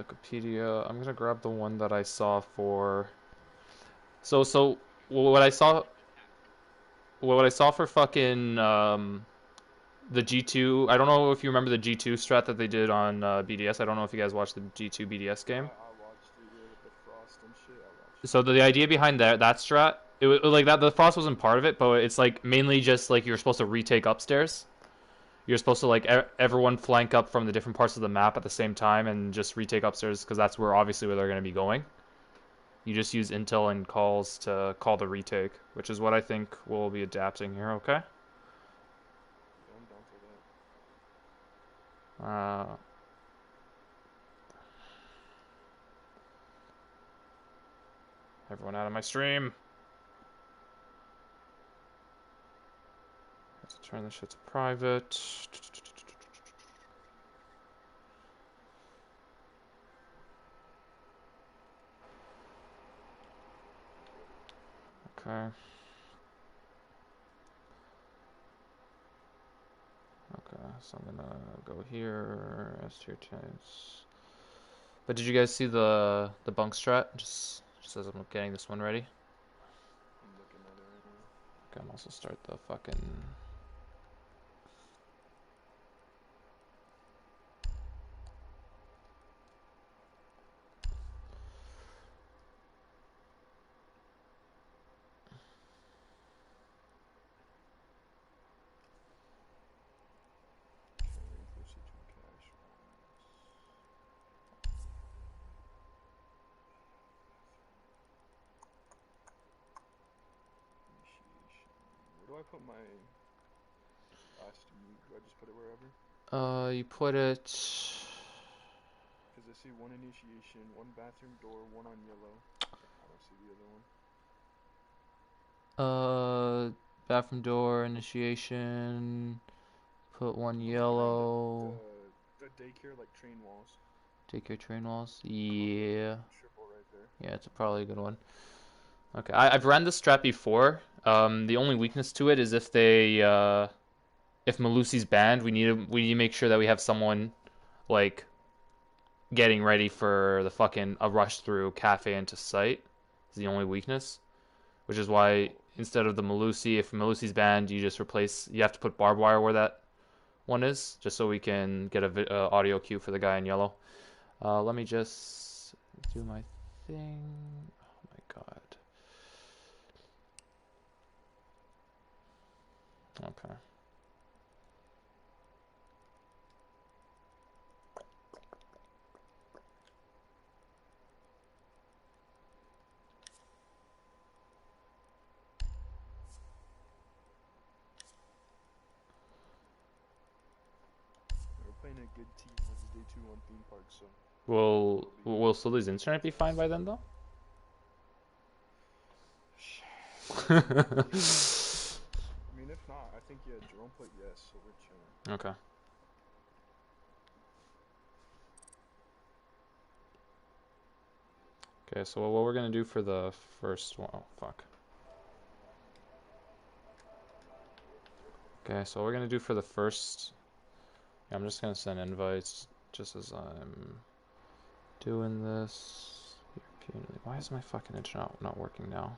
Wikipedia. I'm gonna grab the one that I saw for. So what I saw, what I saw for fucking the G2. I don't know if you remember the G2 strat that they did on BDS. I don't know if you guys watched the G2 BDS game. I watched it, yeah, with the frost and shit. I watched So the idea behind that strat, it was like that. The frost wasn't part of it, but it's like mainly just like you're supposed to retake upstairs. You're supposed to like everyone flank up from the different parts of the map at the same time and just retake upstairs because that's where obviously where they're going to be going. You just use intel and calls to call the retake, which is what I think we'll be adapting here. Okay. it. Yeah, I'm down for that. Uh, Everyone out of my stream. I have to turn this shit to private. Okay. Okay, so I'm gonna go here, S tier tanks. But did you guys see the bunk strat? Just as I'm getting this one ready. I'm looking at it right now. Okay, I'm also start the fucking. Carrying for siege and cash rounds. Initiation. Where do I put my last move? Do I just put it wherever? You put it. Because I see one initiation, one bathroom door, one on yellow. I don't see the other one. Uh, Bathroom door initiation. Put one I'm looking at yellow. the daycare like train walls. Take your train walls. I'm looking at Yeah, triple right there. yeah, it's probably a good one. Okay, I've ran this strat before. The only weakness to it is if Malusi's banned, we need to make sure that we have someone like getting ready for the fucking a rush through cafe into site. Is the only weakness, which is why Oh, instead of the Malusi, if Malusi's banned, you just replace. You have to put barbed wire where that one is, just so we can get a audio cue for the guy in yellow. Let me just do my thing. Oh my god. Okay. we're playing a good team. This is day 2 on theme park, so Will it'll be will Sully's internet be fine by then though? I mean, if not, I think yeah, Jerome put yes, so we're chilling. Okay. Okay, so what we're gonna do for the first one? Oh, fuck. Okay, so what we're gonna do for the first. Yeah, I'm just gonna send invites just as I'm doing this. European. Why is my fucking internet not working now?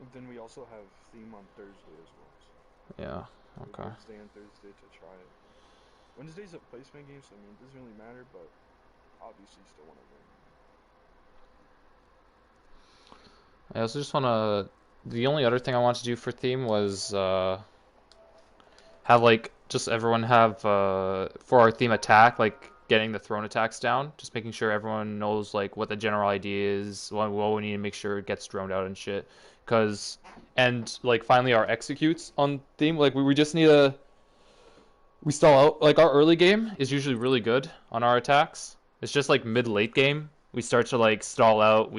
And then we also have theme on Thursday as well. So Yeah. Okay. Wednesday and Thursday to try it. Wednesday's a placement game, so I mean it doesn't really matter, but obviously still want to win. I also just wanna. The only other thing I wanted to do for theme was have like just everyone have for our theme attack like getting the throne attacks down, just making sure everyone knows like what the general idea is, what we need to make sure it gets droned out and shit. Cause and like finally our executes on theme, like we just need to we stall out. Like our early game is usually really good on our attacks. It's just like mid late game we start to like stall out.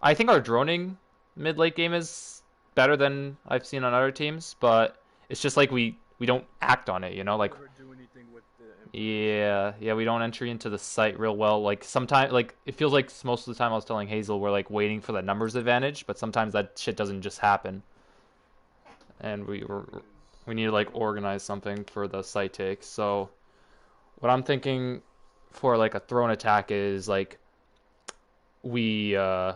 I think our droning mid late game is better than I've seen on other teams, but it's just like we don't act on it, you know, like Never do anything with the information. yeah, we don't enter into the site real well. Like sometimes, like it feels like most of the time I was telling Hazel we're like waiting for the numbers advantage, but sometimes that shit doesn't just happen, and Yeah, because we need to like we don't. organize something for the site take. So what I'm thinking for like a thrown attack is like we uh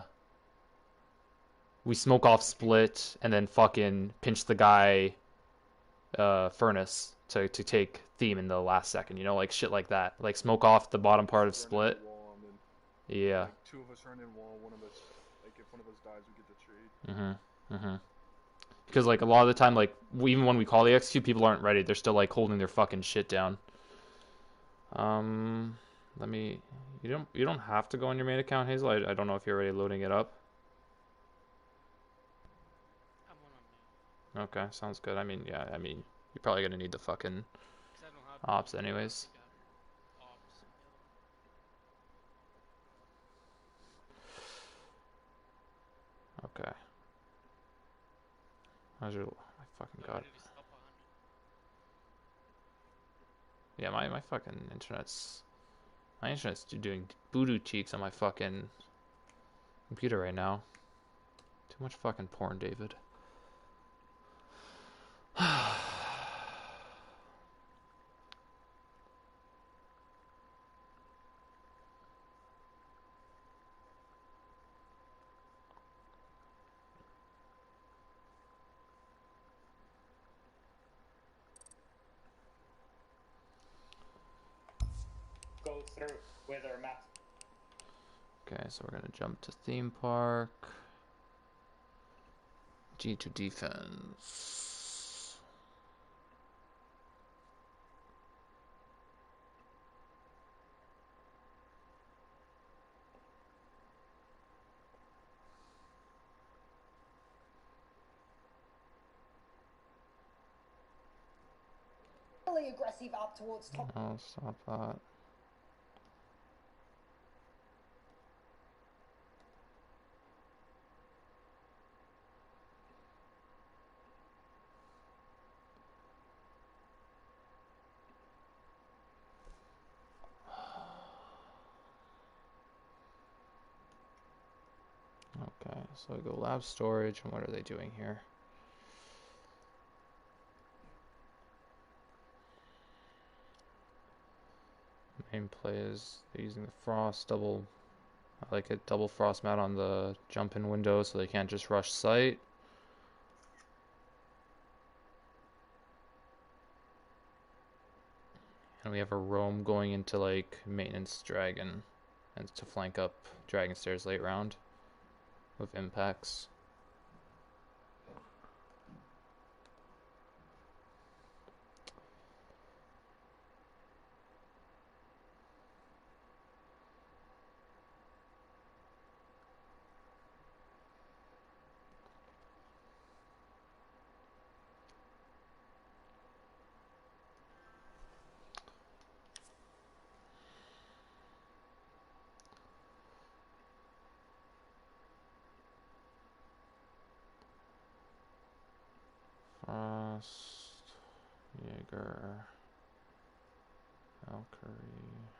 we smoke off split and then fucking pinch the guy furnace to take theme in the last second, you know, like shit like that. Like smoke off the bottom part of Just run into split. wall and then Yeah. like two of us run in wall, one of us like if one of us dies, we get the trade. Because like a lot of the time, like even when we call the execute, people aren't ready. They're still like holding their fucking shit down. Um, let me. You don't have to go on your main account, Hazel. I don't know if you're already loading it up. I'm on main. Okay, sounds good. I mean, yeah. I mean, you're probably gonna need the fucking 'Cause I don't have ops main, anyways. I got ops. Okay. How's your? I fucking Yeah. got it. Already stop 100. Yeah, my fucking internet's. My internet's doing voodoo cheeks on my fucking computer right now. Too much fucking porn, David. Go through with our map. Okay, so we're gonna jump to theme park. G2 defense. Really aggressive up towards top. Oh, stop that. Okay, so I go lab storage, and what are they doing here? Main play is they're using the frost double. I like it double frost mat on the jump in window so they can't just rush site. And we have a roam going into like maintenance dragon and to flank up dragon stairs late round with impacts. Frost, Jaeger, Valkyrie.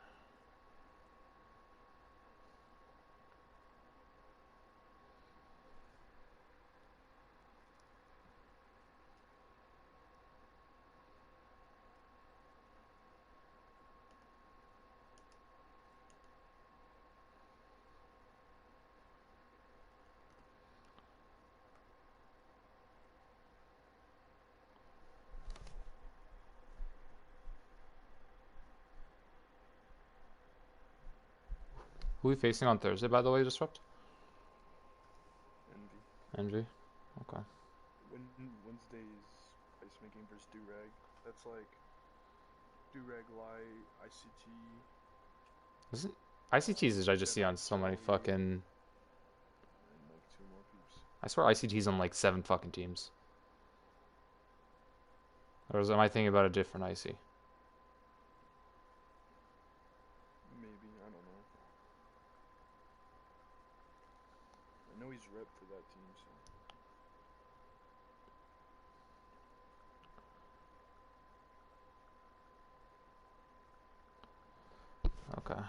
Who are we facing on Thursday, by the way, Disrupt? Envy. Envy? Okay. Wednesday's placemaking versus Durag. That's like Durag Light, ICT. Isn't ICTs I just see on so many fucking. And like two more peeps. I swear ICTs on like 7 fucking teams. Or am I thinking about a different IC? Maybe, I don't know. I know he's rep for that team, so. Okay.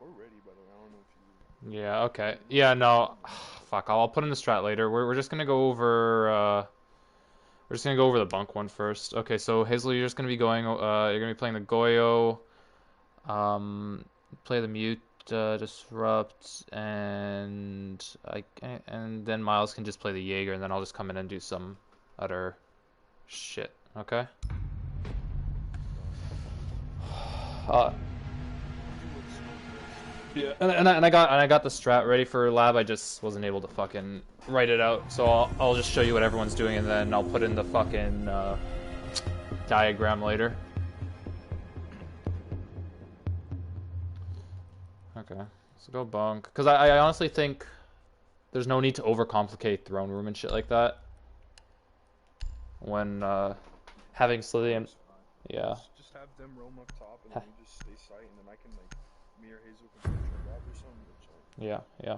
We're ready, by the way. I don't know if you. Yeah. Okay. Yeah. No. Fuck. I'll put in the strat later. We're just gonna go over. We're just gonna go over the bunk one first. Okay. So Hazel, you're just gonna be going. You're gonna be playing the Goyo. Play the mute. Disrupt, and then Miles can just play the Jaeger, and then I'll just come in and do some other shit. Okay. Yeah, and I got the strat ready for lab. I just wasn't able to fucking write it out, so I'll just show you what everyone's doing, and then I'll put in the fucking diagram later. Okay, so go bunk. Because I honestly think there's no need to overcomplicate throne room and shit like that. When having Slithian, yeah. Just have them roam up top, and then you just stay sight, and then I can like mirror Hazel control grab or something. Yeah, yeah.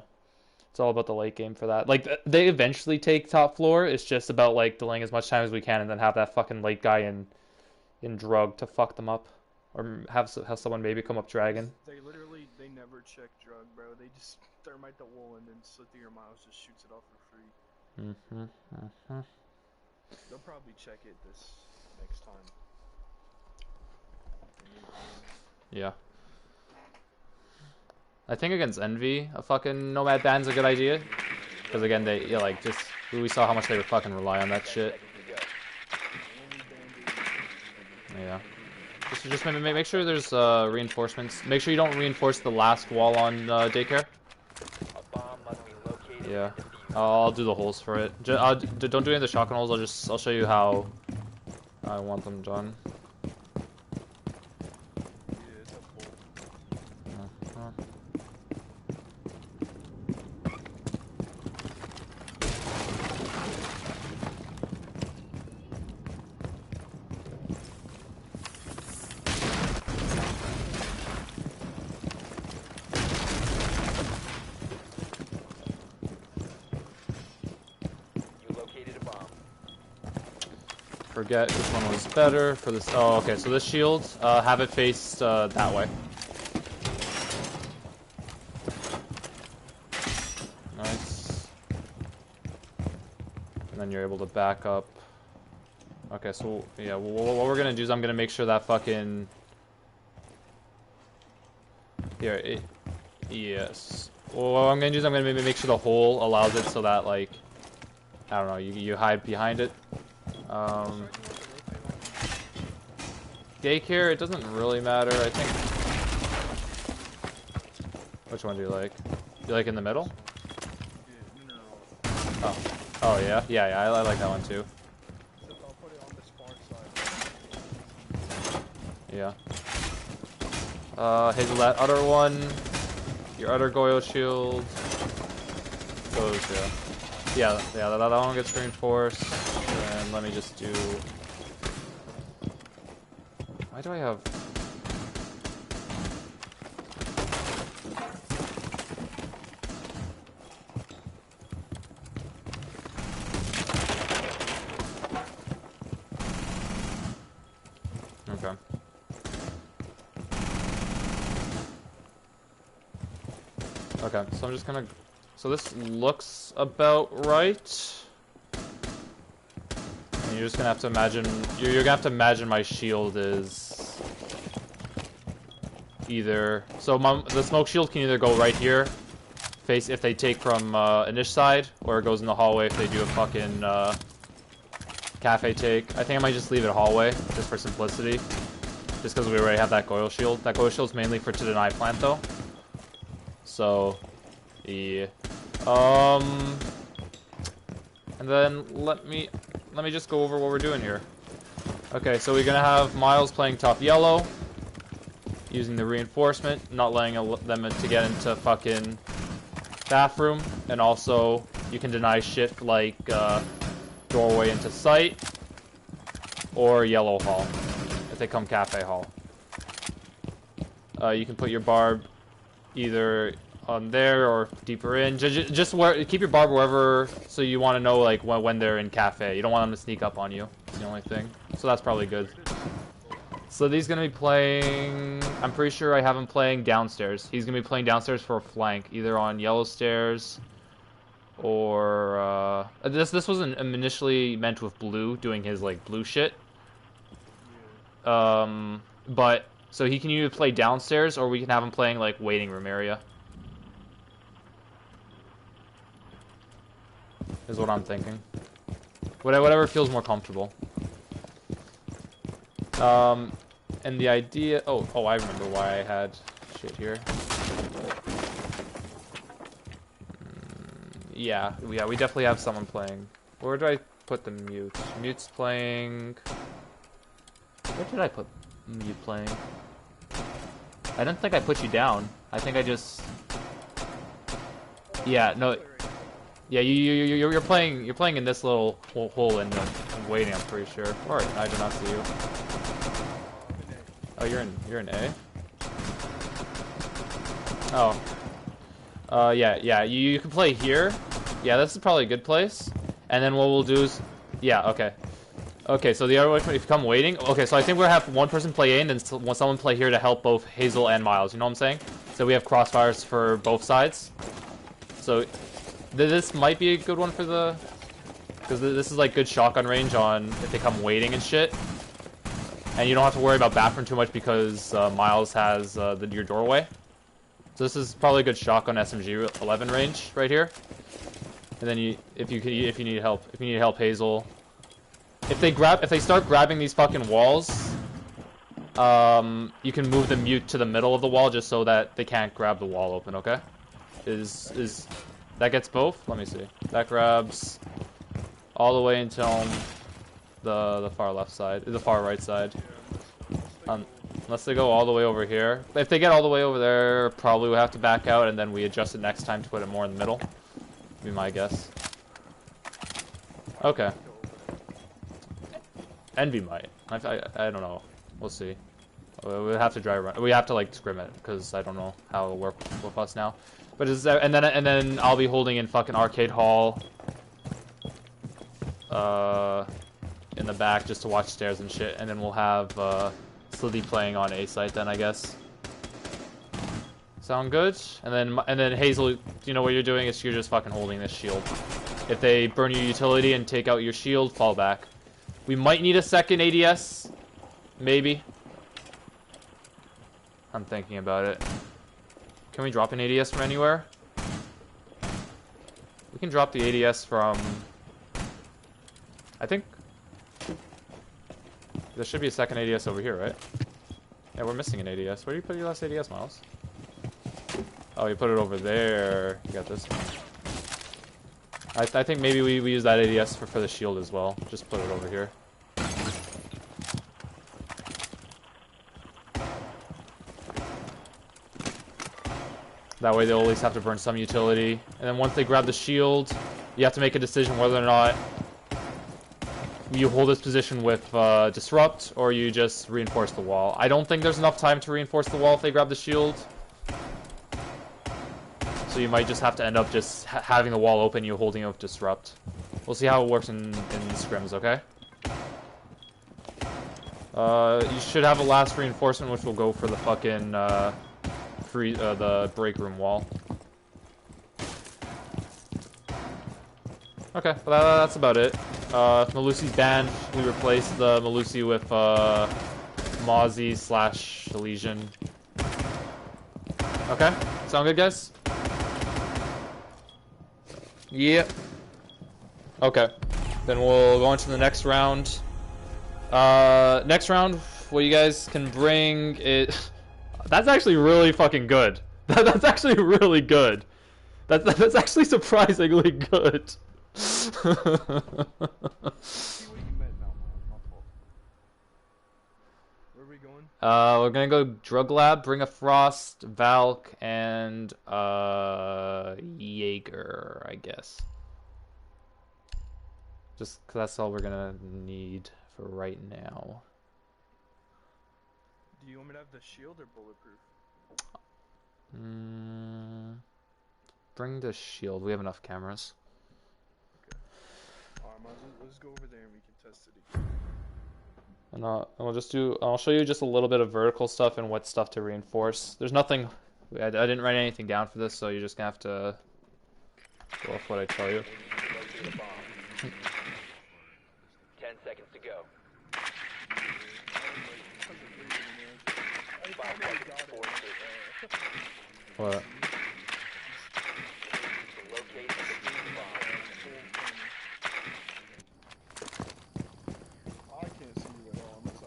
It's all about the late game for that. Like they eventually take top floor. It's just about like delaying as much time as we can, and then have that fucking late guy in drug to fuck them up, or have someone maybe come up dragon. They never check drug, bro. They just thermite the wall, and then Slithian or Miles just shoots it off for free. They'll probably check it this next time. Yeah. I think against Envy, a fucking Nomad ban's a good idea. Because again, we saw how much they would fucking rely on that shit. Yeah. Just make sure there's reinforcements. Make sure you don't reinforce the last wall on daycare. Yeah. I'll do the holes for it. Don't do any of the shotgun holes. I'll show you how I want them done. Forget which one was better for this. Oh, okay. So this shield, have it faced that way. Nice. And then you're able to back up. Okay, so yeah, what we're gonna do is I'm gonna make sure that fucking here. Yes. Well, what I'm gonna do is I'm gonna make sure the hole allows it so that like I don't know, you hide behind it. Daycare, it doesn't really matter, I think. Which one do you like? You like in the middle? Oh. Oh, yeah? Yeah, I like that one too. Yeah. Hazel, that other one. Your other Goyo shield. Those, yeah. Yeah, that one gets reinforced. And let me just do... Why do I have... Okay. Okay, so I'm just gonna... So this looks about right. And you're just gonna have to imagine... You're gonna have to imagine my shield is... either... So the smoke shield can either go right here, face if they take from Inish side, or it goes in the hallway if they do a fucking cafe take. I think I might just leave it hallway, just for simplicity. Just because we already have that Goyo shield. That Goyo shield's mainly for to deny plant though. So... Yeah. And then let me just go over what we're doing here. Okay, so we're gonna have Miles playing top yellow, using the reinforcement, not letting them to get into fucking bathroom, and also you can deny shift like doorway into site or yellow hall if they come cafe hall. You can put your barb either on there or deeper in. Just keep your barb wherever, so you want to know like when they're in cafe. You don't want them to sneak up on you. It's the only thing. So that's probably good. So he's gonna be playing. I'm pretty sure I have him playing downstairs. He's gonna be playing downstairs for a flank, either on yellow stairs, or this wasn't initially meant with blue doing his like blue shit. But so he can either play downstairs, or we can have him playing like waiting room area. Is what I'm thinking. Whatever feels more comfortable. And the idea... Oh, I remember why I had shit here. Yeah, we definitely have someone playing. Where do I put the mute? Mute's playing... Where did I put mute playing? I don't think I put you down. I think I just... Yeah, no... Yeah, you're playing in this little hole in the waiting, I'm pretty sure. Alright, I do not see you. Oh, you're in A? Oh. Yeah, you can play here. Yeah, this is probably a good place. And then what we'll do is... Yeah, okay. Okay, so the other way, if you come waiting... Okay, so I think we'll have one person play A and then someone play here to help both Hazel and Miles, you know what I'm saying? So we have crossfires for both sides. So this might be a good one for the... Because this is like good shotgun range on if they come waiting and shit. And you don't have to worry about bathroom too much because Miles has your doorway. So this is probably a good shotgun SMG 11 range right here. And then if you need help, Hazel. If they start grabbing these fucking walls, you can move the mute to the middle of the wall just so that they can't grab the wall open. Okay? Is that gets both? Let me see. That grabs all the way until the far left side, the far right side. Unless they go all the way over here. If they get all the way over there, probably we'll have to back out and then we adjust it next time to put it more in the middle. Be my guess. Okay. Envy might. I don't know. We'll see. We'll have to drive around. We have to like scrim it because I don't know how it'll work with us now. But and then I'll be holding in fucking arcade hall. In the back just to watch stairs and shit, and then we'll have Slithy playing on A site then, I guess. Sound good? And then Hazel, you know what you're doing is you're just fucking holding this shield. If they burn your utility and take out your shield, fall back. We might need a second ADS, maybe. I'm thinking about it. Can we drop an ADS from anywhere? We can drop the ADS from... I think... There should be a second ADS over here, right? Yeah, we're missing an ADS. Where do you put your last ADS, Miles? Oh, you put it over there. You got this one. I think maybe we use that ADS for the shield as well. Just put it over here. That way they'll always have to burn some utility. And then once they grab the shield, you have to make a decision whether or not you hold this position with Disrupt, or you just reinforce the wall. I don't think there's enough time to reinforce the wall if they grab the shield. So you might just have to end up just having the wall open, you holding it with Disrupt. We'll see how it works in scrims, okay? You should have a last reinforcement, which will go for the fucking the break room wall. Okay, well, that's about it. Melusi's banned. We replaced the Melusi with Mozzie / Elysian. Okay, sound good, guys? Yep. Okay, then we'll go on to the next round. Next round, what you guys can bring is... That's actually really fucking good. That's actually really good. That's actually surprisingly good. See what you meant now, my fault. Where are we going? We're gonna go Drug Lab, Bring a Frost, Valk, and Jaeger, I guess. Just 'cause that's all we're gonna need for right now. Do you want me to have the shield or bulletproof? Bring the shield. We have enough cameras. Okay. Alright, let's go over there and we can test it again. And we'll just do. I'll show you just a little bit of vertical stuff and what stuff to reinforce. There's nothing. I didn't write anything down for this, so you're just gonna have to go off what I tell you. 10 seconds to go. What? Locate the defuse bomb. I can't see you at all unless I.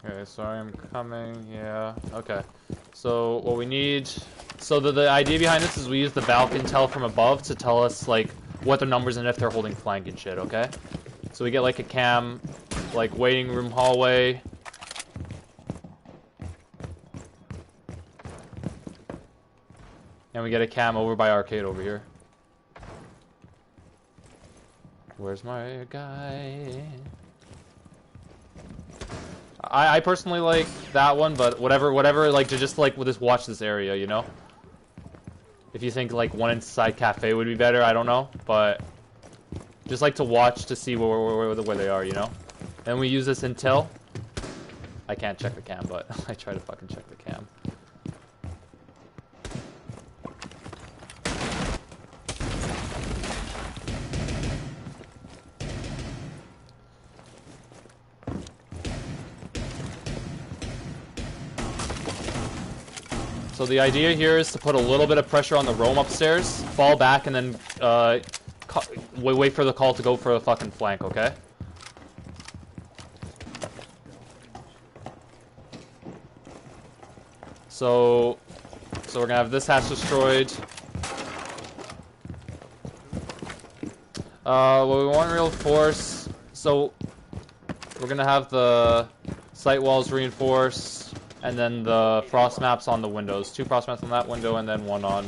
Okay, sorry, I'm coming. Yeah. Okay. So what we need. So the idea behind this is we use the Valk intel from above to tell us like what their numbers and if they're holding flank and shit. Okay. So we get like a cam, like waiting room hallway. And we get a cam over by arcade over here. Where's my guy? I personally like that one, but whatever, like to just like we'll just watch this area, you know. If you think like one inside cafe would be better, I don't know, but just like to watch to see where they are, you know. And we use this intel. I can't check the cam, but I try to fucking check the cam. So the idea here is to put a little bit of pressure on the roam upstairs, fall back, and then wait for the call to go for a fucking flank, okay? So we're gonna have this hatch destroyed. Well, we want real force, so we're gonna have the site walls reinforced. And then the frost maps on the windows. 2 frost maps on that window, and then 1 on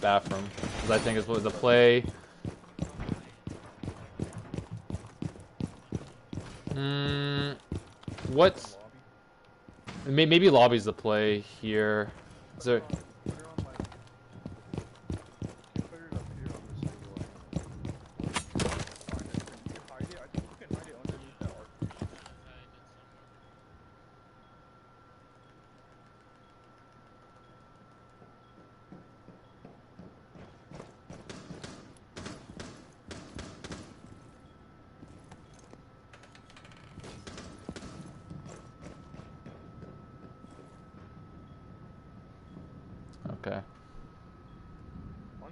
bathroom. Because I think is what the play. What? Maybe lobby's the play here. Is there? Okay. On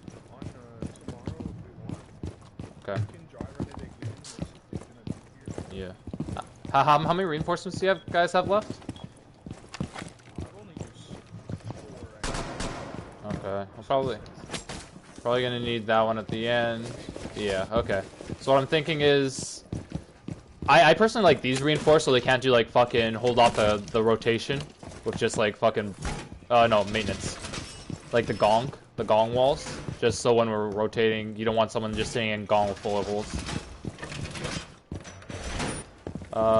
tomorrow, if we want, Okay. we can dry run it again. It's gonna be here. Yeah. How many reinforcements do you guys have left? I've only used 4 right now. Okay. I'm probably gonna need that one at the end. Yeah. Okay. So what I'm thinking is, I personally like these reinforced so they can't do like fucking hold off the rotation with just like fucking. No, maintenance. Like the gong walls. Just so when we're rotating, you don't want someone just sitting in gong full of holes.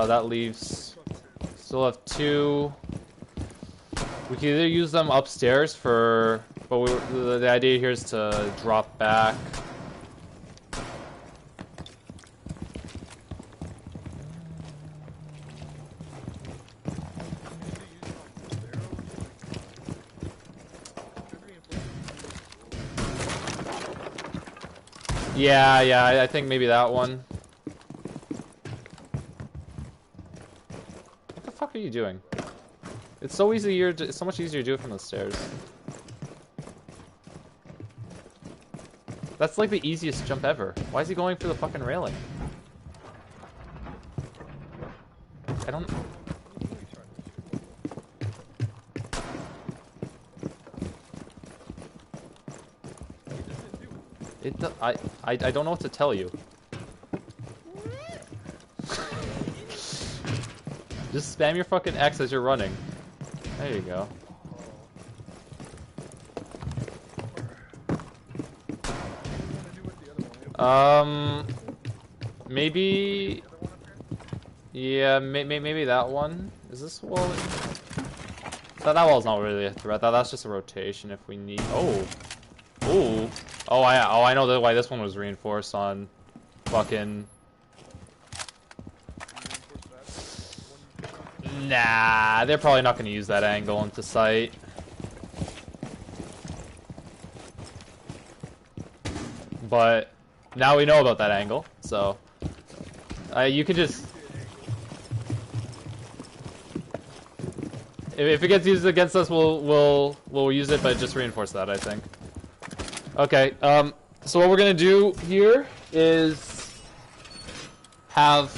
That leaves... Still have 2. We can either use them upstairs for... But the idea here is to drop back. Yeah, I think maybe that one. What the fuck are you doing? It's so easier. It's so much easier to do it from the stairs. That's like the easiest jump ever. Why is he going for the fucking railing? I don't. I don't know what to tell you. Just spam your fucking X as you're running. There you go. Maybe... Yeah, maybe that one. Is this wall? That wall's not really a threat. That's just a rotation if we need. Oh, I know why this one was reinforced on fucking. Nah, they're probably not gonna use that angle into sight. But now we know about that angle, so you can just. If it gets used against us, we'll use it, but just reinforce that, I think. Okay. So what we're gonna do here is have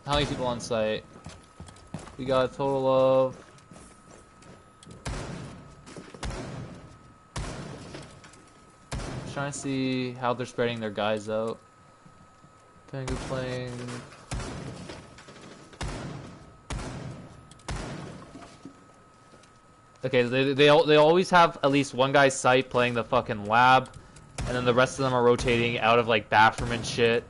how many people on site? We got a total of. I'm trying to see how they're spreading their guys out. Pengu playing. Okay, they always have at least one guy's site playing the fucking lab, and then the rest of them are rotating out of like bathroom and shit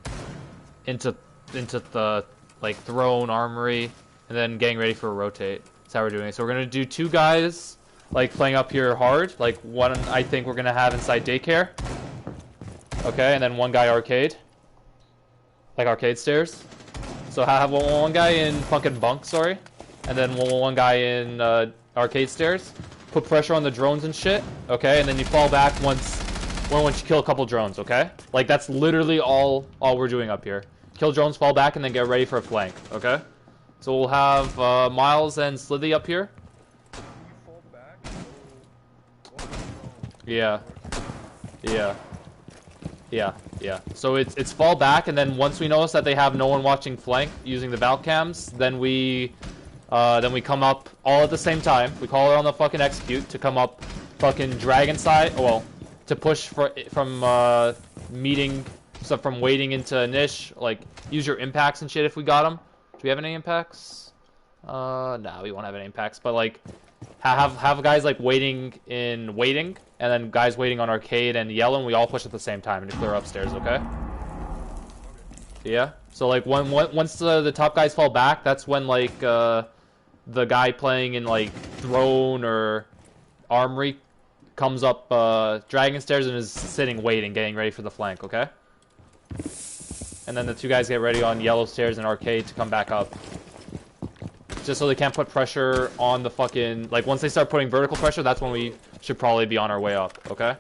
into the like throne armory, and then getting ready for a rotate. That's how we're doing it. So we're gonna do 2 guys like playing up here hard. Like one I think we're gonna have inside daycare. Okay, and then 1 guy arcade, like arcade stairs. So have one guy in fucking bunk, sorry, and then one guy in arcade stairs. Put pressure on the drones and shit. Okay, and then you fall back once you kill a couple drones. Okay, like that's literally all we're doing up here. Kill drones, fall back, and then get ready for a flank. Okay, so we'll have Miles and Slithy up here. Yeah. So it's fall back, and then once we notice that they have no one watching flank using the Valk cams, then we come up all at the same time. We call it on the fucking execute to come up fucking dragon side. Well, to push from meeting stuff from waiting into niche. Like use your impacts and shit if we got them. Do we have any impacts? Nah, we won't have any impacts. But like have guys like waiting, and then guys waiting on arcade and yellow, and we all push at the same time and clear upstairs. Okay. Yeah. So like once the top guys fall back, that's when like the guy playing in like throne or armory comes up dragon stairs and is sitting waiting, getting ready for the flank. Okay. And then the 2 guys get ready on yellow stairs and arcade to come back up. Just so they can't put pressure on the fucking... Like, once they start putting vertical pressure, that's when we should probably be on our way up, okay?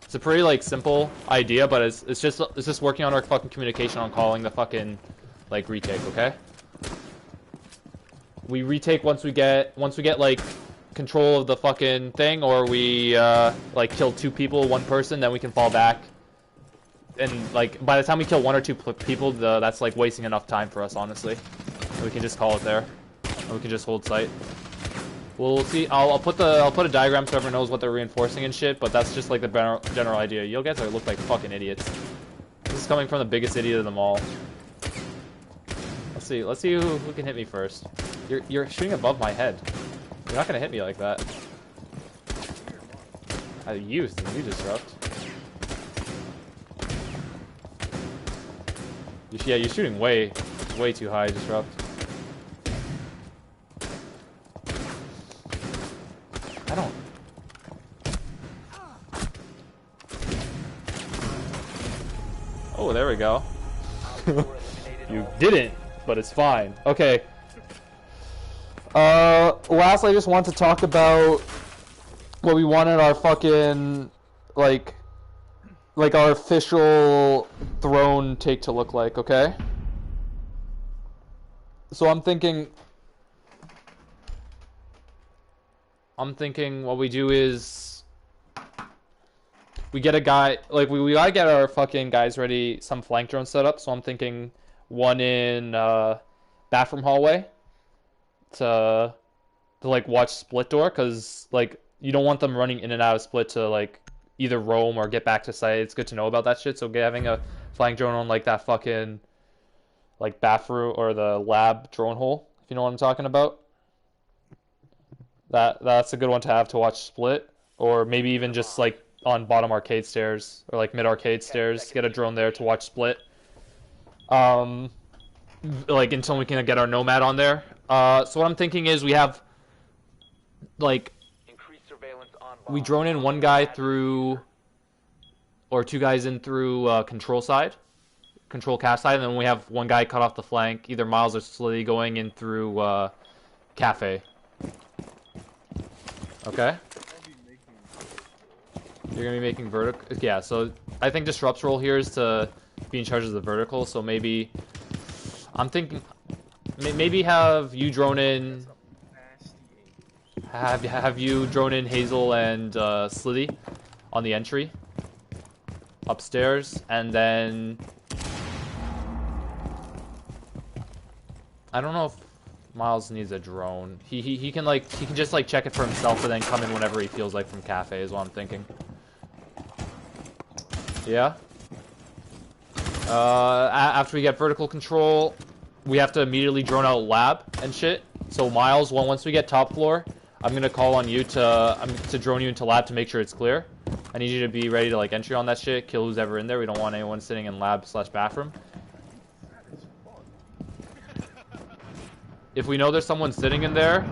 It's a pretty, like, simple idea, but it's just working on our fucking communication on calling the fucking, like, retake, okay? We retake once we get, like, control of the fucking thing, or we, like, kill 2 people, 1 person, then we can fall back. And, like, by the time we kill 1 or 2 people, that's, like, wasting enough time for us, honestly. And we can just call it there. And we can just hold sight. We'll see. I'll put a diagram so everyone knows what they're reinforcing and shit, but that's just, like, the general idea. You guys look like fucking idiots. This is coming from the biggest idiot of them all. Let's see who can hit me first. You're shooting above my head. You're not gonna hit me like that. You disrupt. Yeah, you're shooting way too high, disrupt. I don't. Oh, there we go. You didn't, but it's fine. Okay. Last, I just want to talk about what we wanted our fucking like our official throne take to look like, okay? So I'm thinking what we do is we get a guy, like we gotta get our fucking guys ready, some flank drone set up. So I'm thinking one in bathroom hallway to like watch split door, because like you don't want them running in and out of split to like either roam or get back to site. It's good to know about that shit. So having a flying drone on like that fucking like bathroom or the lab drone hole, if you know what I'm talking about. That's a good one to have to watch split, or maybe even just like on bottom arcade stairs or like mid arcade stairs. Get a drone there to watch split. Like until we can get our nomad on there. So what I'm thinking is we have, like, Increased surveillance on we bomb. drone in one guy through, or two guys in through control cast side, and then we have one guy cut off the flank, either Miles or Slitty going in through cafe. Okay? I'll be making. You're gonna be making vertical. Yeah, so I think Disrupt's role here is to be in charge of the vertical. So maybe I'm thinking maybe have you drone in. Nasty aim. Have you drone in Hazel and Slitty on the entry upstairs, and then I don't know if Miles needs a drone. He can just like check it for himself and then come in whenever he feels like from cafe is what I'm thinking. Yeah. After we get vertical control, we have to immediately drone out lab and shit. So Miles, once we get top floor, I'm gonna call on you to drone you into lab to make sure it's clear. I need you to be ready to like entry on that shit, kill who's ever in there. We don't want anyone sitting in lab/bathroom. If we know there's someone sitting in there,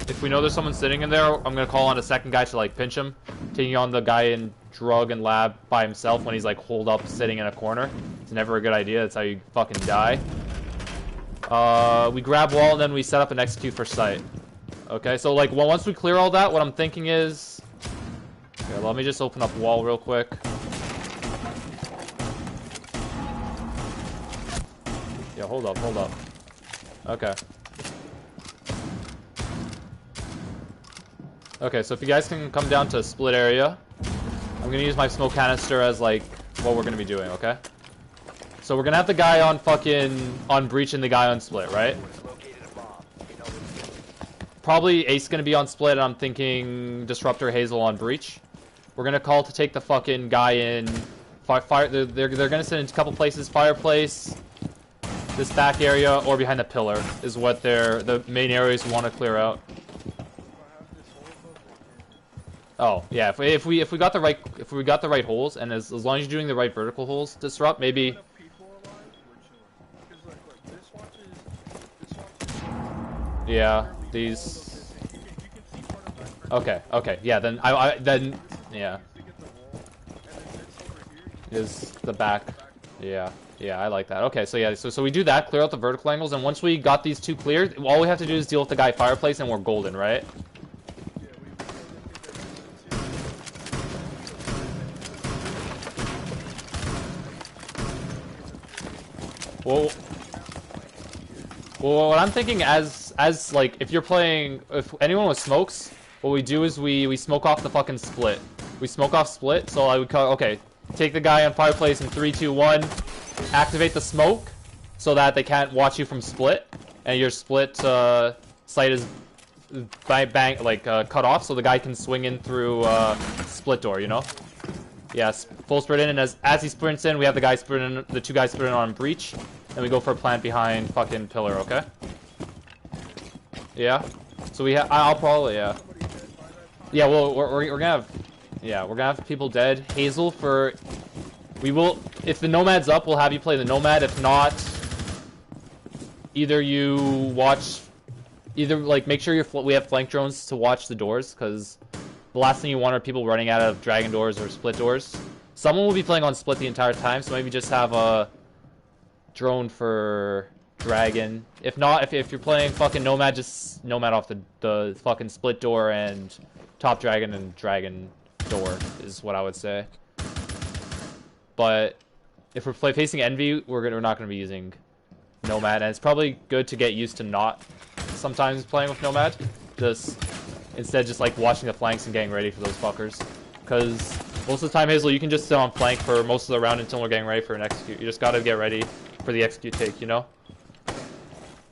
I'm gonna call on a second guy to like pinch him, taking on the guy in drug and lab by himself when he's like holed up sitting in a corner. It's never a good idea. That's how you fucking die. We grab wall and then we set up and execute for site. Okay, so like once we clear all that, what I'm thinking is, okay, let me just open up wall real quick. Yeah, hold up. Okay. Okay, so if you guys can come down to split area, I'm gonna use my smoke canister as like what we're gonna be doing, okay? So we're gonna have the guy on breach and the guy on split, right? Located a bomb. You know it's Probably Ace gonna be on split, and I'm thinking Disruptor Hazel on breach. We're gonna call to take the fucking guy in fire. They're gonna sit in a couple places, fireplace, this back area, or behind the pillar is what the main areas we want to clear out. Oh yeah, if we got the right holes, and as long as you're doing the right vertical holes, Disrupt maybe. Yeah, these. Okay, yeah, then yeah. Is the back. Yeah, I like that. Okay, so yeah, so we do that, clear out the vertical angles, and once we got these two cleared, all we have to do is deal with the guy fireplace, and we're golden, right? Well, what I'm thinking as like if anyone with smokes, what we do is we smoke off the fucking split. We smoke off split, so I would call, okay, take the guy on fireplace in 3, 2, 1, activate the smoke so that they can't watch you from split, and your split sight is cut off, so the guy can swing in through split door, you know? Yes, full sprint in, and as he sprints in, we have the two guys sprinting on breach, and we go for a plant behind fucking pillar, okay? Yeah. So I'll probably, yeah. Yeah, well, we're gonna have, yeah, we're gonna have people dead. Hazel if the Nomad's up, we'll have you play the Nomad. If not, make sure we have flank drones to watch the doors, because the last thing you want are people running out of dragon doors or split doors. Someone will be playing on split the entire time, so maybe just have a drone for dragon. If not, if you're playing fucking Nomad, just Nomad off the fucking split door and top dragon and dragon door is what I would say. But if we're facing Envy, we're not gonna be using Nomad, and it's probably good to get used to not sometimes playing with Nomad. Instead just like watching the flanks and getting ready for those fuckers. Because most of the time, Hazel, you can just sit on flank for most of the round until we're getting ready for an execute. You just gotta get ready for the execute take, you know?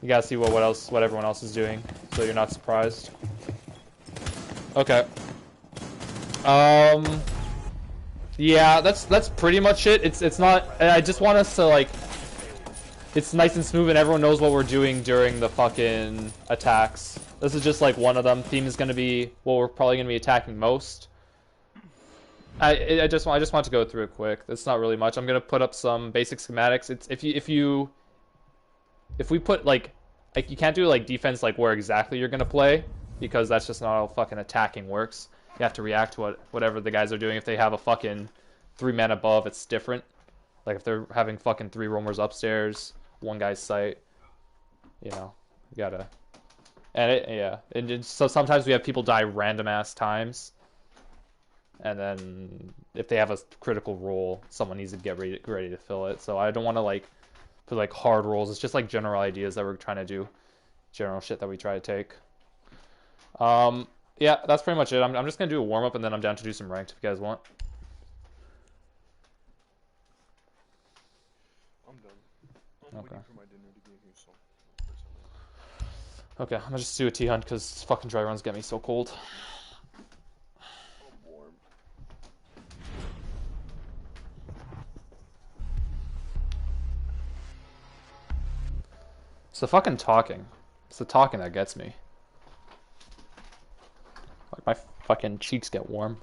You gotta see what everyone else is doing, so you're not surprised. Okay. Yeah, that's pretty much it. It's not. I just want us to like. It's nice and smooth, and everyone knows what we're doing during the fucking attacks. This is just like one of them. Theme is gonna be what we're probably gonna be attacking most. I just want to go through it quick. It's not really much. I'm gonna put up some basic schematics. It's if we put like like you can't do like defense like where exactly you're gonna play, because that's just not how fucking attacking works. You have to react to whatever the guys are doing. If they have a fucking 3 men above, it's different. Like if they're having fucking 3 roamers upstairs, 1 guy's sight, you know, you gotta. And so sometimes we have people die random ass times, and then if they have a critical role, someone needs to get ready to fill it. So I don't want to like put like hard roles. It's just like general ideas that we're trying to do, general shit that we try to take. Yeah, that's pretty much it. I'm just gonna do a warm up and then I'm down to do some ranked if you guys want. I'm done. I'm Okay. waiting for my dinner to get here, so. Okay, I'm gonna just do a tea hunt because fucking dry runs get me so cold. I'm warm. It's the fucking talking. It's the talking that gets me. Like my fucking cheeks get warm.